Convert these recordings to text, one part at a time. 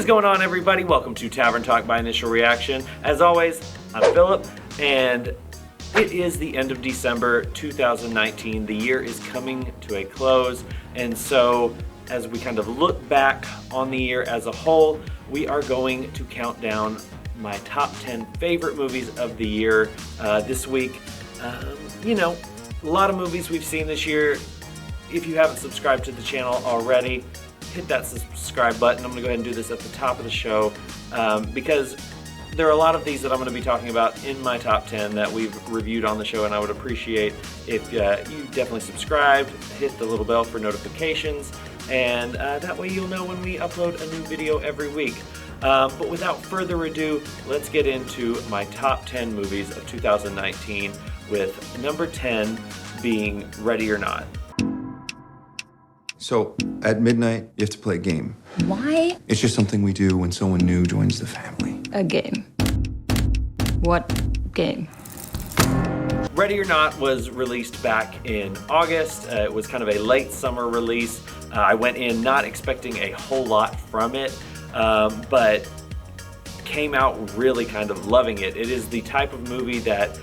is going on, everybody? Welcome to Tavern Talk by Initial Reaction. As always, I'm Philip, and it is the end of December 2019. The year is coming to a close, and so as we kind of look back on the year as a whole, we are going to count down my top 10 favorite movies of the year this week. A lot of movies we've seen this year. If you haven't subscribed to the channel already, hit that subscribe button. I'm going to go ahead and do this at the top of the show because there are a lot of these that I'm going to be talking about in my top 10 that we've reviewed on the show, and I would appreciate if you definitely subscribed, hit the little bell for notifications, and that way you'll know when we upload a new video every week. But without further ado, let's get into my top 10 movies of 2019, with number 10 being Ready or Not. So, at midnight, you have to play a game. Why? It's just something we do when someone new joins the family. A game. What game? Ready or Not was released back in August. It was kind of a late summer release. I went in not expecting a whole lot from it, but came out really kind of loving it. It is the type of movie that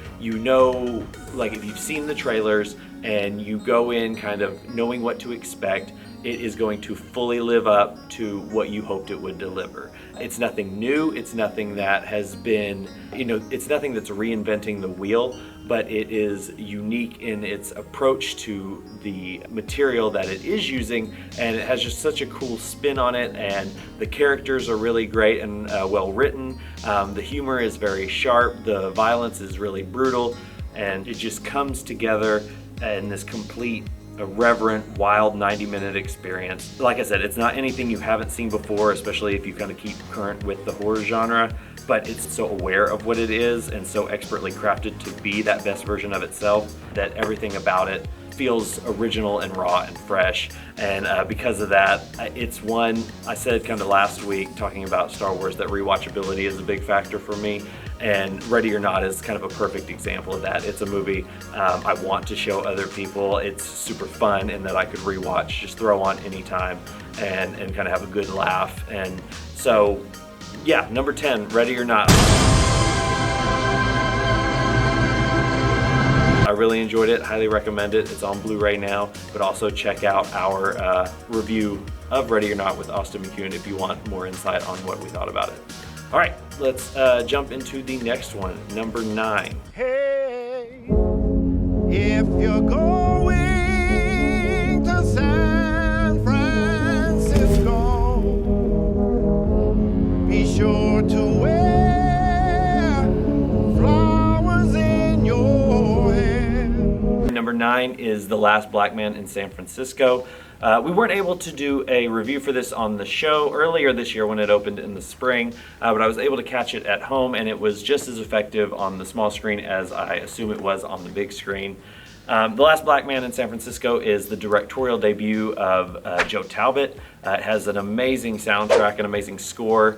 like if you've seen the trailers and you go in kind of knowing what to expect, it is going to fully live up to what you hoped it would deliver. It's nothing new, it's nothing that has been, it's nothing that's reinventing the wheel, but it is unique in its approach to the material that it is using, and it has just such a cool spin on it, and the characters are really great and well written. The humor is very sharp, the violence is really brutal, and it just comes together in this complete, irreverent, wild 90-minute experience. Like I said, it's not anything you haven't seen before, especially if you kind of keep current with the horror genre, but it's so aware of what it is and so expertly crafted to be that best version of itself that everything about it feels original and raw and fresh. And because of that, it's one, I said kind of last week talking about Star Wars, that rewatchability is a big factor for me, and Ready or Not is kind of a perfect example of that. It's a movie I want to show other people. It's super fun in that I could rewatch, just throw on anytime and kind of have a good laugh. And so yeah, number 10, Ready or Not. I really enjoyed it, highly recommend it. It's on Blu-ray now, but also check out our review of Ready or Not with Austin McEwen if you want more insight on what we thought about it. All right, let's jump into the next one, number 9. Hey, if you're going to San Francisco, be sure to wear flowers in your hair. Number 9 is The Last Black Man in San Francisco. We weren't able to do a review for this on the show earlier this year when it opened in the spring, but I was able to catch it at home, and it was just as effective on the small screen as I assume it was on the big screen. The Last Black Man in San Francisco is the directorial debut of Joe Talbot. It has an amazing soundtrack, an amazing score.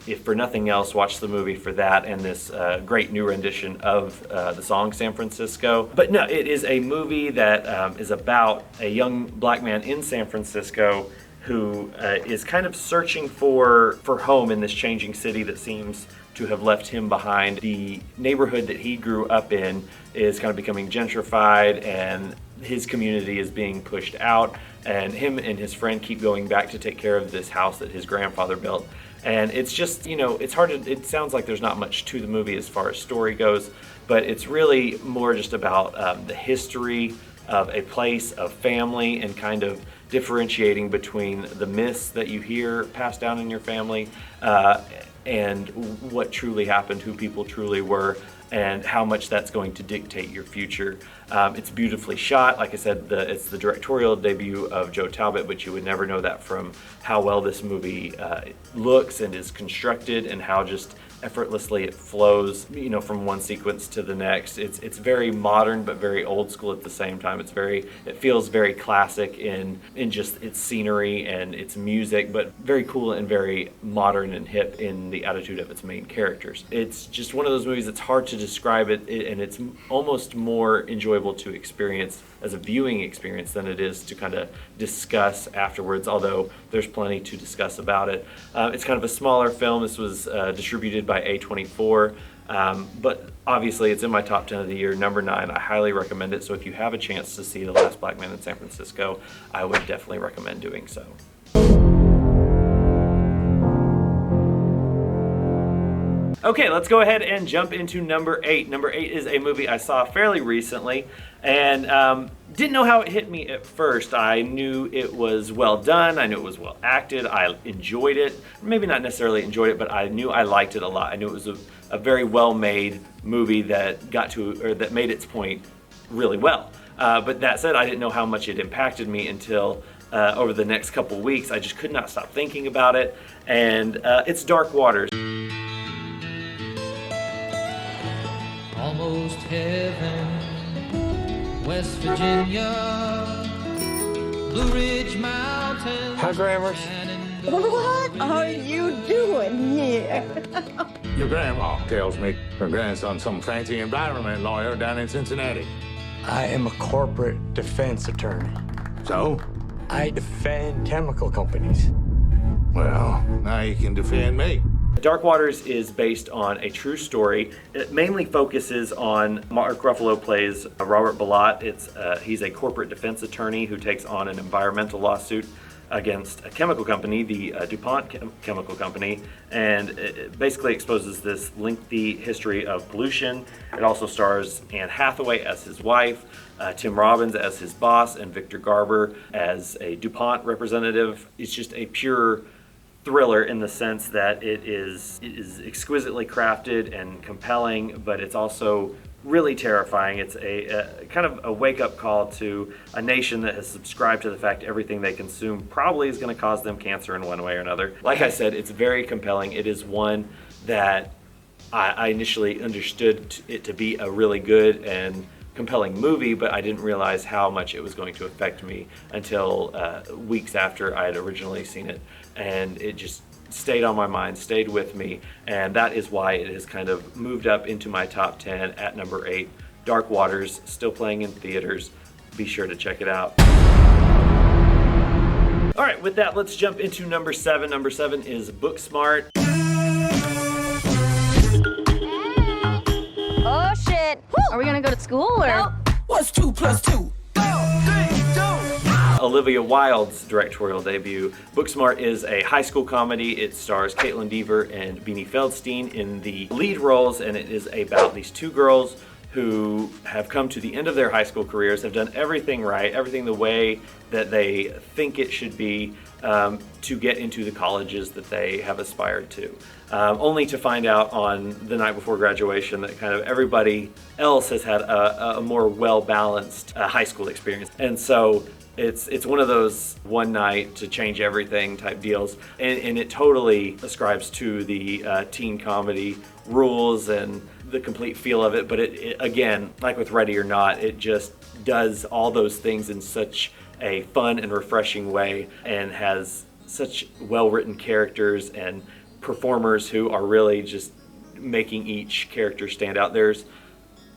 If for nothing else, watch the movie for that and this great new rendition of the song San Francisco. But no, it is a movie that is about a young black man in San Francisco who is kind of searching for home in this changing city that seems to have left him behind. The neighborhood that he grew up in is kind of becoming gentrified, and his community is being pushed out, and him and his friend keep going back to take care of this house that his grandfather built. And it's just, it's hard to, it sounds like there's not much to the movie as far as story goes, but it's really more just about the history of a place, of family, and kind of differentiating between the myths that you hear passed down in your family and what truly happened, who people truly were, and how much that's going to dictate your future. It's beautifully shot. Like I said, it's the directorial debut of Joe Talbot, but you would never know that from how well this movie looks and is constructed, and how just effortlessly it flows, from one sequence to the next. It's very modern but very old school at the same time. It feels very classic in just its scenery and its music, but very cool and very modern and hip in the attitude of its main characters. It's just one of those movies that's hard to describe it, and it's almost more enjoyable enjoyable to experience as a viewing experience than it is to kind of discuss afterwards, although there's plenty to discuss about it. It's kind of a smaller film. This was distributed by A24, but obviously it's in my top 10 of the year, number 9. I highly recommend it, so if you have a chance to see The Last Black Man in San Francisco, I would definitely recommend doing so. Okay, let's go ahead and jump into number 8. Number 8 is a movie I saw fairly recently, and didn't know how it hit me at first. I knew it was well done, I knew it was well acted, I enjoyed it. Maybe not necessarily enjoyed it, but I knew I liked it a lot. I knew it was a very well-made movie that that made its point really well. But that said, I didn't know how much it impacted me until over the next couple weeks. I just could not stop thinking about it, and it's Dark Waters. Almost heaven, West Virginia, Blue Ridge Mountains. Hi, Grammars. What are you doing here? Your grandma tells me her grandson's some fancy environment lawyer down in Cincinnati. I am a corporate defense attorney. So? I defend chemical companies. Well, now you can defend me. Dark Waters is based on a true story. It mainly focuses on Mark Ruffalo plays Robert Bilott. He's a corporate defense attorney who takes on an environmental lawsuit against a chemical company, the DuPont chemical company, and it basically exposes this lengthy history of pollution. It also stars Anne Hathaway as his wife, Tim Robbins as his boss, and Victor Garber as a DuPont representative. It's just a pure thriller in the sense that it is exquisitely crafted and compelling, but it's also really terrifying. It's a kind of a wake-up call to a nation that has subscribed to the fact everything they consume probably is going to cause them cancer in one way or another. Like I said, it's very compelling. It is one that I initially understood it to be a really good and compelling movie, but I didn't realize how much it was going to affect me until weeks after I had originally seen it, and it just stayed on my mind, stayed with me, and that is why it has kind of moved up into my top 10 at number 8. Dark Waters, still playing in theaters. Be sure to check it out. All right, with that, let's jump into number 7. Number 7 is Booksmart. Oh shit! Are we gonna go to school or? Nope. What's 2 plus 2? Olivia Wilde's directorial debut. Booksmart is a high school comedy. It stars Caitlin Dever and Beanie Feldstein in the lead roles, and it is about these two girls who have come to the end of their high school careers, have done everything right, everything the way that they think it should be, to get into the colleges that they have aspired to. Only to find out on the night before graduation that kind of everybody else has had a more well-balanced high school experience. And so it's one of those one night to change everything type deals, and it totally ascribes to the teen comedy rules and the complete feel of it. But it again, like with Ready or Not, it just does all those things in such a fun and refreshing way, and has such well-written characters and performers who are really just making each character stand out. There's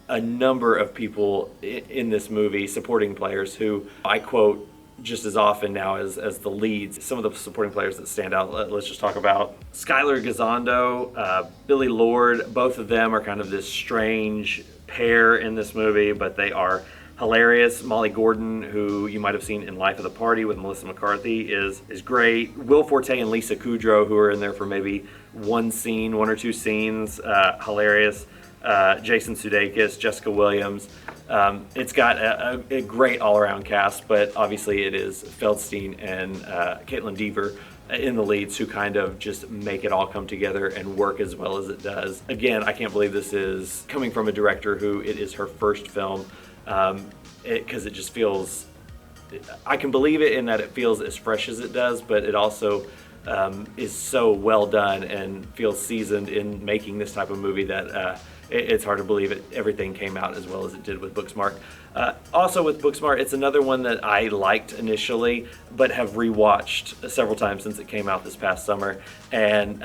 a number of people in this movie, supporting players, who I quote just as often now as the leads. Some of the supporting players that stand out, let's just talk about Skylar Gisondo, Billy Lord. Both of them are kind of this strange pair in this movie, but they are hilarious. Molly Gordon, who you might have seen in Life of the Party with Melissa McCarthy, is great. Will Forte and Lisa Kudrow, who are in there for maybe one or two scenes, hilarious. Jason Sudeikis, Jessica Williams. It's got a great all-around cast, but obviously it is Feldstein and Caitlin Dever in the leads who kind of just make it all come together and work as well as it does. Again, I can't believe this is coming from a director who it is her first film, because it just feels, I can believe it in that it feels as fresh as it does, but it also is so well done and feels seasoned in making this type of movie that it's hard to believe everything came out as well as it did with Booksmart. Also with Booksmart, it's another one that I liked initially, but have rewatched several times since it came out this past summer, and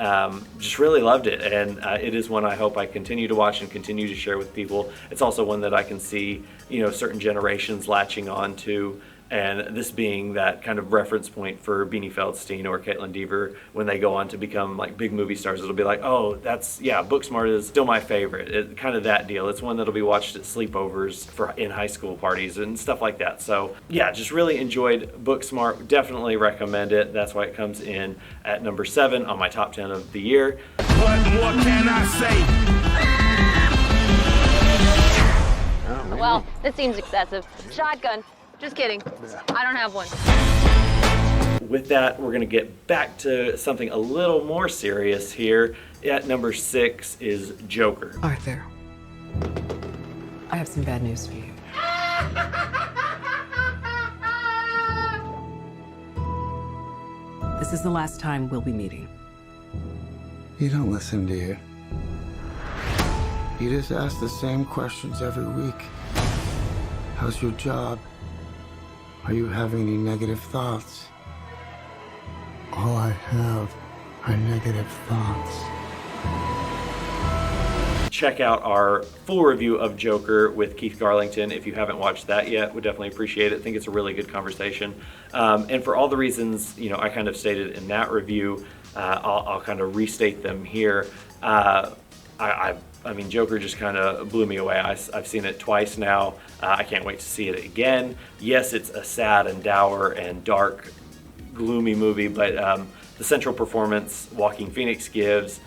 just really loved it. And it is one I hope I continue to watch and continue to share with people. It's also one that I can see, certain generations latching on to. And this being that kind of reference point for Beanie Feldstein or Caitlin Dever when they go on to become like big movie stars. It'll be like, oh, Booksmart is still my favorite. Kind of that deal. It's one that'll be watched at sleepovers in high school parties and stuff like that. So yeah, just really enjoyed Booksmart. Definitely recommend it. That's why it comes in at number 7 on my top 10 of the year. What more can I say? Well, this seems excessive. Shotgun. Just kidding. I don't have one. With that, we're going to get back to something a little more serious here. At number 6 is Joker. Arthur, I have some bad news for you. This is the last time we'll be meeting. You don't listen, do you? You just ask the same questions every week. How's your job? Are you having any negative thoughts? All I have are negative thoughts. Check out our full review of Joker with Keith Garlington. If you haven't watched that yet, would definitely appreciate it. I think it's a really good conversation. And for all the reasons, I kind of stated in that review, I'll kind of restate them here. I mean, Joker just kind of blew me away. I've seen it twice now. I can't wait to see it again. Yes, it's a sad and dour and dark, gloomy movie, but the central performance Joaquin Phoenix gives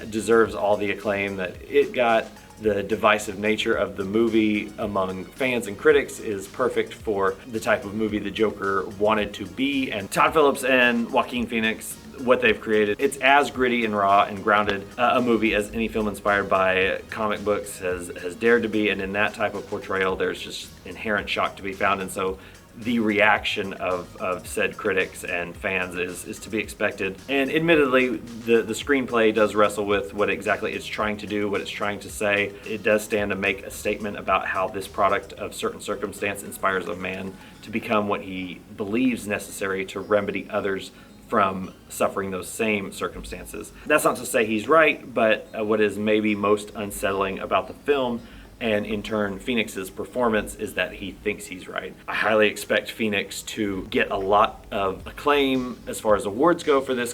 deserves all the acclaim that it got. The divisive nature of the movie among fans and critics is perfect for the type of movie the Joker wanted to be. And Todd Phillips and Joaquin Phoenix, what they've created, it's as gritty and raw and grounded a movie as any film inspired by comic books has dared to be. And in that type of portrayal, there's just inherent shock to be found. And so the reaction of said critics and fans is to be expected. And admittedly, the screenplay does wrestle with what exactly it's trying to do, what it's trying to say. It does stand to make a statement about how this product of certain circumstance inspires a man to become what he believes necessary to remedy others from suffering those same circumstances. That's not to say he's right, but what is maybe most unsettling about the film, and in turn Phoenix's performance, is that he thinks he's right. I highly expect Phoenix to get a lot of acclaim as far as awards go for this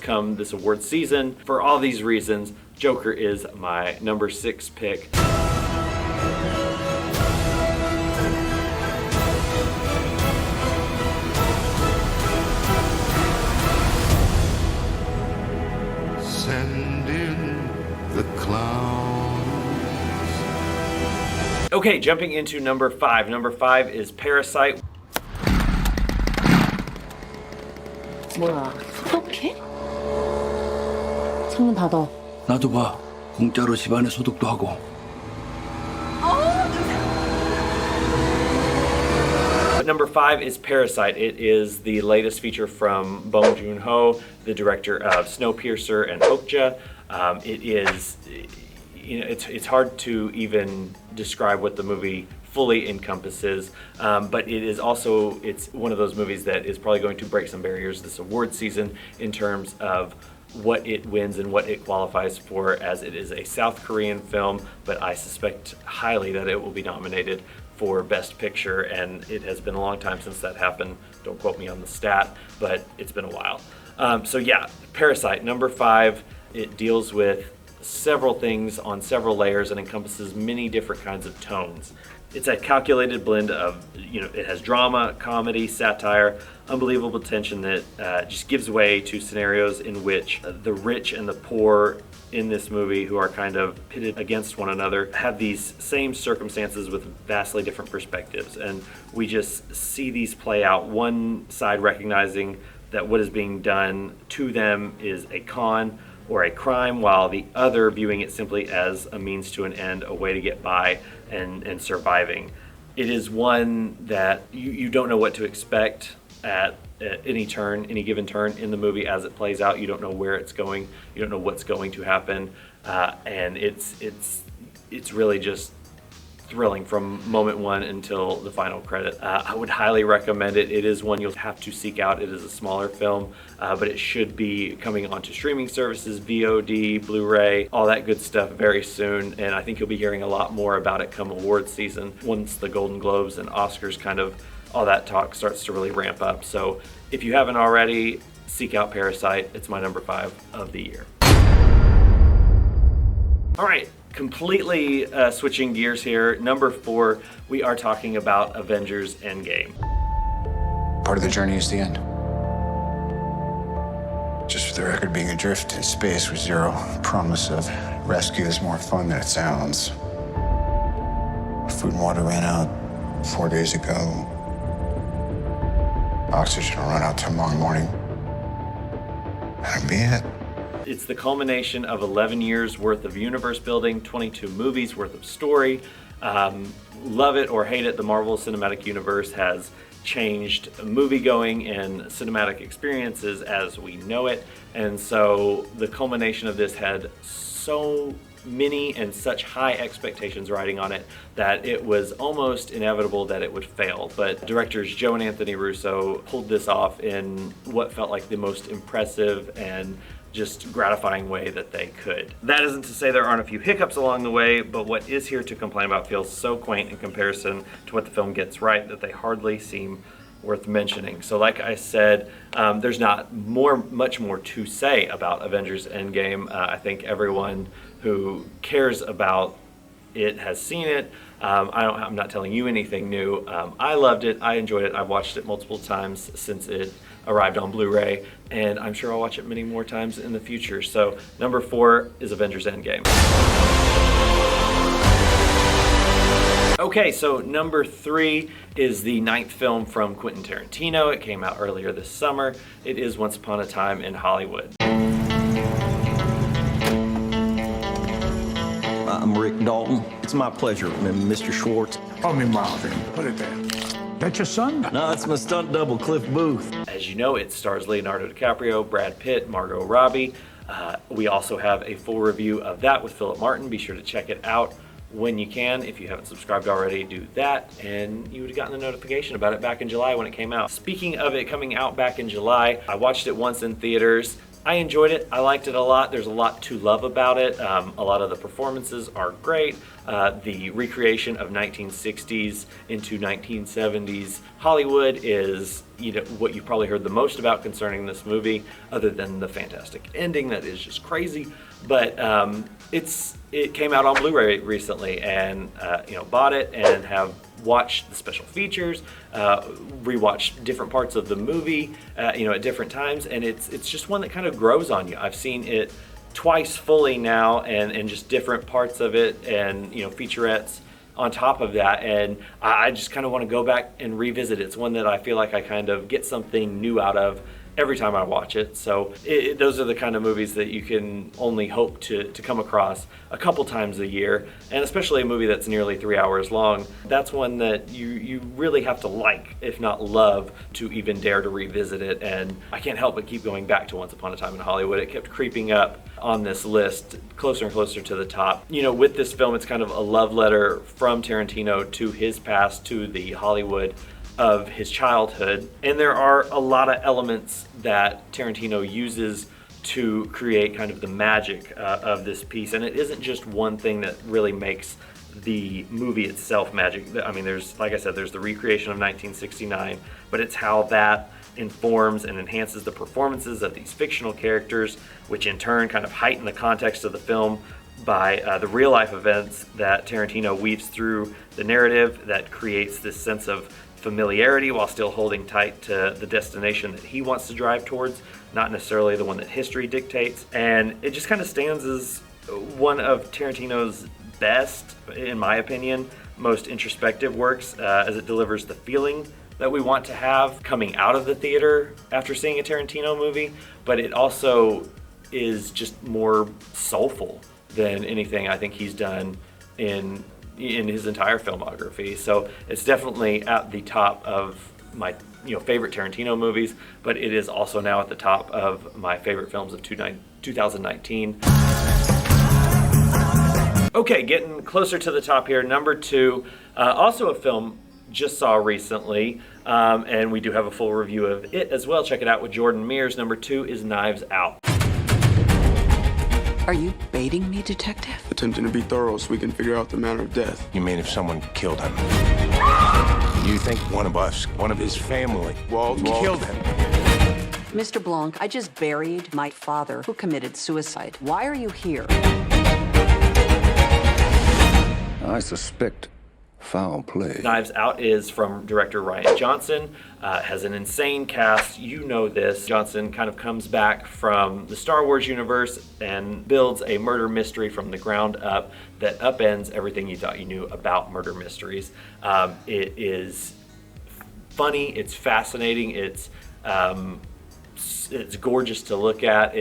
award season. For all these reasons, Joker is my number 6 pick. Send in the clowns. Okay, jumping into number 5. Number 5 is Parasite. 뭐야, 소독해? 창문 닫아. 나도 봐. 공짜로 집안에 소독도 하고. Number 5 is Parasite. It is the latest feature from Bong Joon-ho, the director of Snowpiercer and Okja. It is, it's hard to even describe what the movie fully encompasses, but it's one of those movies that is probably going to break some barriers this award season in terms of what it wins and what it qualifies for, as it is a South Korean film, but I suspect highly that it will be nominated for Best Picture, and it has been a long time since that happened. Don't quote me on the stat, but it's been a while. So yeah, Parasite, number 5. It deals with several things on several layers and encompasses many different kinds of tones. It's a calculated blend of, it has drama, comedy, satire, unbelievable tension that just gives way to scenarios in which the rich and the poor in this movie, who are kind of pitted against one another, have these same circumstances with vastly different perspectives. And we just see these play out, one side recognizing that what is being done to them is a con or a crime, while the other viewing it simply as a means to an end, a way to get by and surviving. It is one that you don't know what to expect at any given turn in the movie as it plays out. You don't know where it's going. You don't know what's going to happen. And it's it's really just thrilling from moment one until the final credit. I would highly recommend it. It is one you'll have to seek out. It is a smaller film, but it should be coming onto streaming services, VOD, Blu-ray, all that good stuff very soon. And I think you'll be hearing a lot more about it come awards season, once the Golden Globes and Oscars kind of, all that talk starts to really ramp up. So if you haven't already, seek out Parasite. It's my number 5 of the year. All right. Completely switching gears here. Number 4, we are talking about Avengers Endgame. Part of the journey is the end. Just for the record, being adrift in space with zero promise of rescue is more fun than it sounds. Food and water ran out 4 days ago. Oxygen will run out tomorrow morning. That'll be it. It's the culmination of 11 years worth of universe building, 22 movies worth of story. Love it or hate it, the Marvel Cinematic Universe has changed movie-going and cinematic experiences as we know it. And so the culmination of this had so many and such high expectations riding on it that it was almost inevitable that it would fail. But directors Joe and Anthony Russo pulled this off in what felt like the most impressive and just gratifying way that they could. That isn't to say there aren't a few hiccups along the way, but what is here to complain about feels so quaint in comparison to what the film gets right that they hardly seem worth mentioning. So like I said, there's not much more to say about Avengers Endgame. I think everyone who cares about it has seen it. I'm not telling you anything new. I loved it. I enjoyed it. I've watched it multiple times since it arrived on Blu-ray, and I'm sure I'll watch it many more times in the future. So number 4 is Avengers Endgame. Okay, so number 3 is the 9th film from Quentin Tarantino. It came out earlier this summer. It is Once Upon a Time in Hollywood. I'm Rick Dalton. It's my pleasure, Mr. Schwartz. Call me Marvin. Put it there. That your son? No, it's my stunt double, Cliff Booth. As you know, it stars Leonardo DiCaprio, Brad Pitt, Margot Robbie. We also have a full review of that with Philip Martin. Be sure to check it out when you can. If you haven't subscribed already, do that, and you would have gotten a notification about it back in July when it came out. Speaking of it coming out back in July, I watched it once in theaters. I enjoyed it. I liked it a lot. There's a lot to love about it. A lot of the performances are great. The recreation of 1960s into 1970s Hollywood is, what you've probably heard the most about concerning this movie, other than the fantastic ending that is just crazy. But it came out on Blu-ray recently, and bought it and have watched the special features, rewatched different parts of the movie, at different times, and it's just one that kind of grows on you. I've seen it twice fully now, and just different parts of it, and featurettes on top of that, and I just kind of want to go back and revisit it. It's one that I feel like I kind of get something new out of every time I watch it. So those are the kind of movies that you can only hope to come across a couple times a year, and especially a movie that's nearly 3 hours long. That's one that you really have to like, if not love, to even dare to revisit it. And I can't help but keep going back to Once Upon a Time in Hollywood. It kept creeping up on this list, closer and closer to the top. With this film, it's kind of a love letter from Tarantino to his past, to the Hollywood of his childhood. And there are a lot of elements that Tarantino uses to create kind of the magic of this piece. And it isn't just one thing that really makes the movie itself magic. I mean, like I said, there's the recreation of 1969, but it's how that informs and enhances the performances of these fictional characters, which in turn kind of heighten the context of the film by the real life events that Tarantino weaves through the narrative that creates this sense of familiarity while still holding tight to the destination that he wants to drive towards, not necessarily the one that history dictates. And it just kind of stands as one of Tarantino's best, in my opinion, most introspective works, as it delivers the feeling that we want to have coming out of the theater after seeing a Tarantino movie, but it also is just more soulful than anything I think he's done in his entire filmography. So it's definitely at the top of my favorite Tarantino movies, but it is also now at the top of my favorite films of 2019. Okay, getting closer to the top here. Number 2, also a film just saw recently, and we do have a full review of it as well. Check it out with Jordan Mears. Number 2 is Knives Out. Are you baiting me, detective? Attempting to be thorough so we can figure out the manner of death. You mean if someone killed him? You think one of us, one of his family, killed him? Mr. Blanc, I just buried my father who committed suicide. Why are you here? I suspect foul play. Knives Out is from director Rian Johnson, has an insane cast. You know this. Johnson kind of comes back from the Star Wars universe and builds a murder mystery from the ground up that upends everything you thought you knew about murder mysteries. It is funny, it's fascinating, it's gorgeous to look at.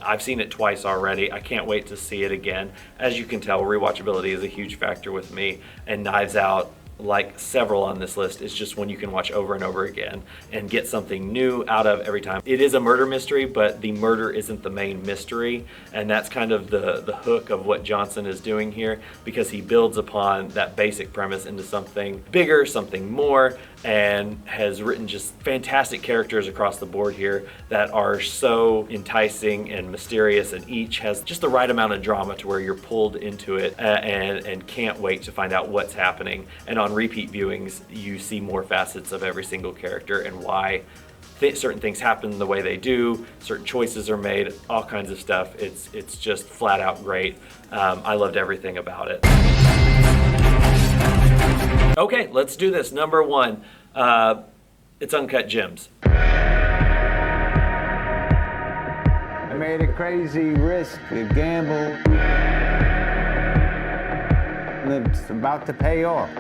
I've seen it twice already. I can't wait to see it again. As you can tell, rewatchability is a huge factor with me, and Knives Out, like several on this list, is just one you can watch over and over again and get something new out of every time. It is a murder mystery, but the murder isn't the main mystery, and that's kind of the hook of what Johnson is doing here, because he builds upon that basic premise into something bigger, something more, and has written just fantastic characters across the board here that are so enticing and mysterious, and each has just the right amount of drama to where you're pulled into it and can't wait to find out what's happening. And on repeat viewings, you see more facets of every single character and why certain things happen the way they do, certain choices are made, all kinds of stuff. It's just flat out great. I loved everything about it. Okay, let's do this. Number 1, it's Uncut Gems. I made a crazy risk, a gamble, and it's about to pay off.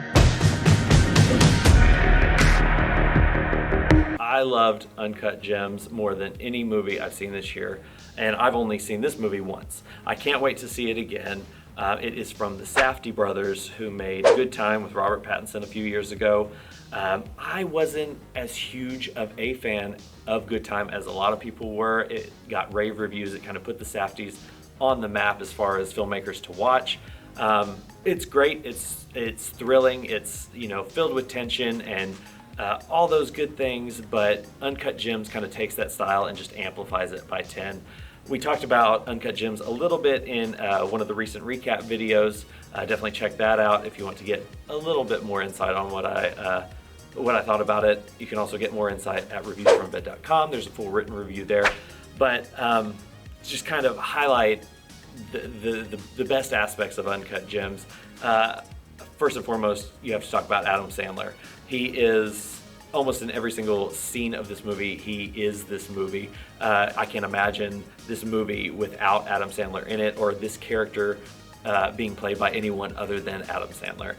I loved Uncut Gems more than any movie I've seen this year, and I've only seen this movie once. I can't wait to see it again. It is from the Safdie brothers, who made Good Time with Robert Pattinson a few years ago. I wasn't as huge of a fan of Good Time as a lot of people were. It got rave reviews. It kind of put the Safdies on the map as far as filmmakers to watch. It's great. It's thrilling. It's filled with tension and all those good things. But Uncut Gems kind of takes that style and just amplifies it by 10. We talked about Uncut Gems a little bit in one of the recent recap videos. Definitely check that out if you want to get a little bit more insight on what I thought about it. You can also get more insight at reviewsfrombed.com. There's a full written review there. But just kind of highlight the best aspects of Uncut Gems. First and foremost, you have to talk about Adam Sandler. He is almost in every single scene of this movie. He is this movie. I can't imagine this movie without Adam Sandler in it, or this character being played by anyone other than Adam Sandler.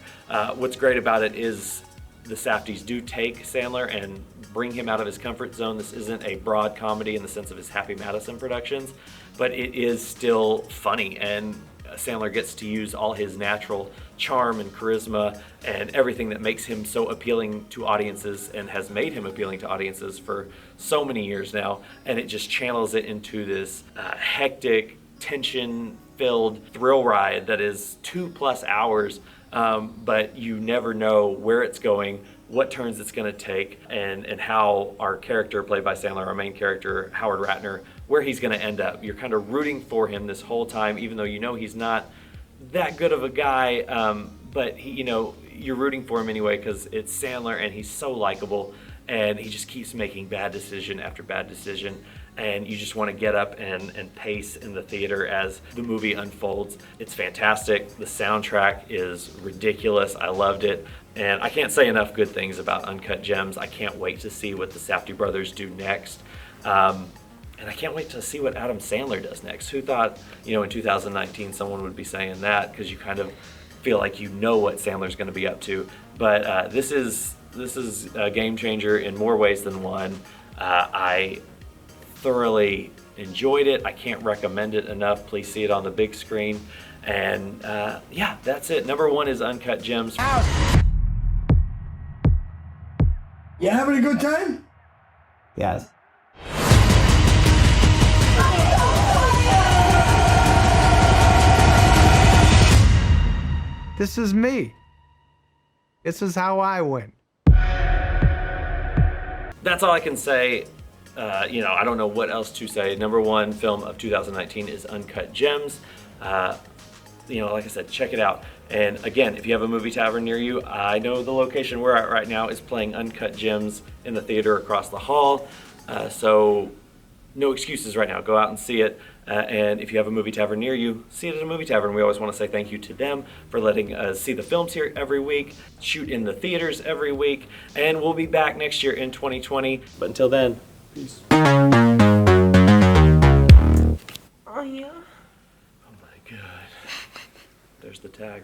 What's great about it is the Safdies do take Sandler and bring him out of his comfort zone. This isn't a broad comedy in the sense of his Happy Madison productions, but it is still funny, and Sandler gets to use all his natural charm and charisma and everything that makes him so appealing to audiences and has made him appealing to audiences for so many years now, and it just channels it into this hectic, tension-filled thrill ride that is 2+ hours, but you never know where it's going, what turns it's going to take, and how our character, played by Sandler, our main character, Howard Ratner, where he's going to end up. You're kind of rooting for him this whole time, even though you know he's not that good of a guy, but you're rooting for him anyway because it's Sandler and he's so likable, and he just keeps making bad decision after bad decision, and you just want to get up and pace in the theater as the movie unfolds. It's fantastic. The soundtrack is ridiculous. I loved it. And I can't say enough good things about Uncut Gems. I can't wait to see what the Safdie brothers do next. And I can't wait to see what Adam Sandler does next. Who thought, in 2019 someone would be saying that, because you kind of feel like what Sandler's going to be up to. But this is a game changer in more ways than one. I thoroughly enjoyed it. I can't recommend it enough. Please see it on the big screen. And that's it. Number 1 is Uncut Gems. You having a good time? Yes. This is me. This is how I win. That's all I can say. I don't know what else to say. Number one film of 2019 is Uncut Gems. Like I said, check it out. And again, if you have a movie tavern near you, I know the location we're at right now is playing Uncut Gems in the theater across the hall. So no excuses right now. Go out and see it. And if you have a movie tavern near you, see it at a movie tavern. We always want to say thank you to them for letting us see the films here every week, shoot in the theaters every week, and we'll be back next year in 2020. But until then, peace. Oh, yeah. Oh my God. There's the tag.